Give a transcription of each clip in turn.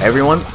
Hey everyone,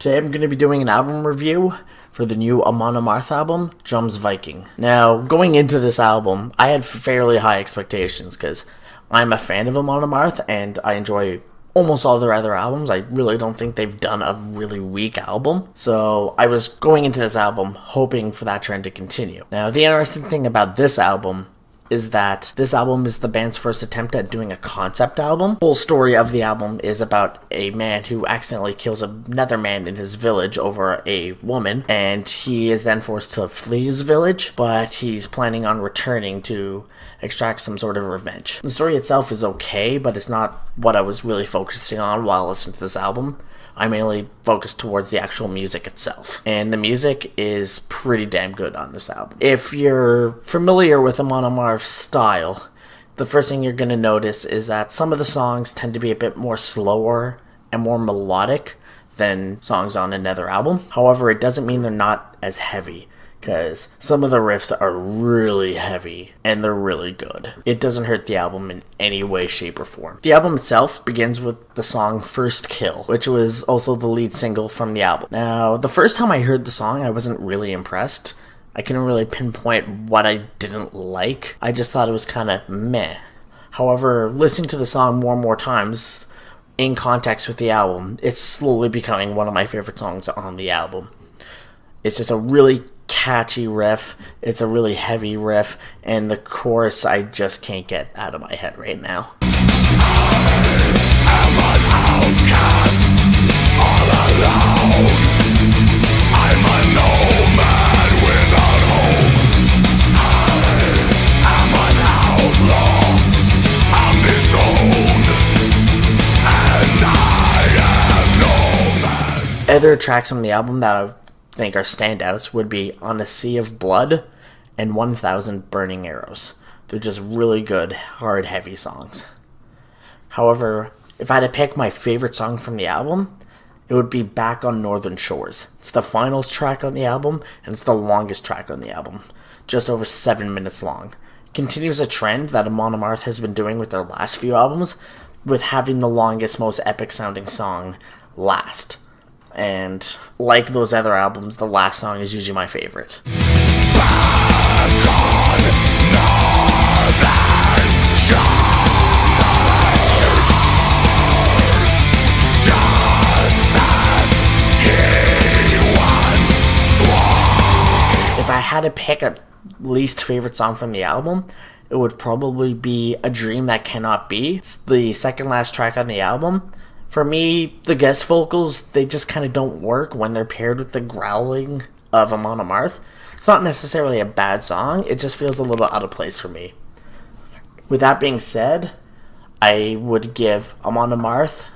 today I'm going to be doing an album review for the new Amon Amarth album, Jomsviking. Now, going into this album, I had fairly high expectations because I'm a fan of Amon Amarth and I enjoy almost all their other albums. I really don't think they've done a really weak album. So I was going into this album hoping for that trend to continue. Now, the interesting thing about this album is that this album is the band's first attempt at doing a concept album. The whole story of the album is about a man who accidentally kills another man in his village over a woman, and he is then forced to flee his village, but he's planning on returning to extract some sort of revenge. The story itself is okay, but it's not what I was really focusing on while listening to this album. I mainly focused towards the actual music itself. And the music is pretty damn good on this album. If you're familiar with Amon Amarth's style, the first thing you're going to notice is that some of the songs tend to be a bit more slower and more melodic than songs on another album. However, it doesn't mean they're not as heavy, because some of the riffs are really heavy and they're really good. It doesn't hurt the album in any way, shape, or form. The album itself begins with the song First Kill, which was also the lead single from the album. Now, the first time I heard the song, I wasn't really impressed. I couldn't really pinpoint what I didn't like. I just thought it was kind of meh. However, listening to the song more and more times in context with the album, it's slowly becoming one of my favorite songs on the album. It's just a really catchy riff, it's a really heavy riff, and the chorus I just can't get out of my head right now. I am an outcast, all alone. I'm a nomad without home. I am an outlaw, I'm disowned, and I am no man. Other tracks from the album that I think are standouts would be On a Sea of Blood and 1,000 Burning Arrows. They're just really good, hard, heavy songs. However, if I had to pick my favorite song from the album, it would be Back on Northern Shores. It's the finals track on the album, and it's the longest track on the album, just over 7 minutes long. It continues a trend that Amon Amarth has been doing with their last few albums, with having the longest, most epic sounding song last. And like those other albums, the last song is usually my favorite. Back on Northern Shores, just as he once swore. If I had to pick a least favorite song from the album, it would probably be A Dream That Cannot Be. It's the second last track on the album. For me, the guest vocals, they just kind of don't work when they're paired with the growling of Amon Amarth. It's not necessarily a bad song, it just feels a little out of place for me. With that being said, I would give Amon Amarth,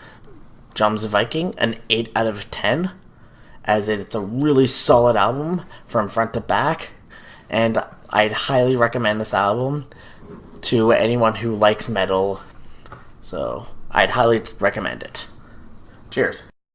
Jomsviking, an 8 out of 10, as it's a really solid album from front to back, and I'd highly recommend this album to anyone who likes metal, so I'd highly recommend it. Cheers.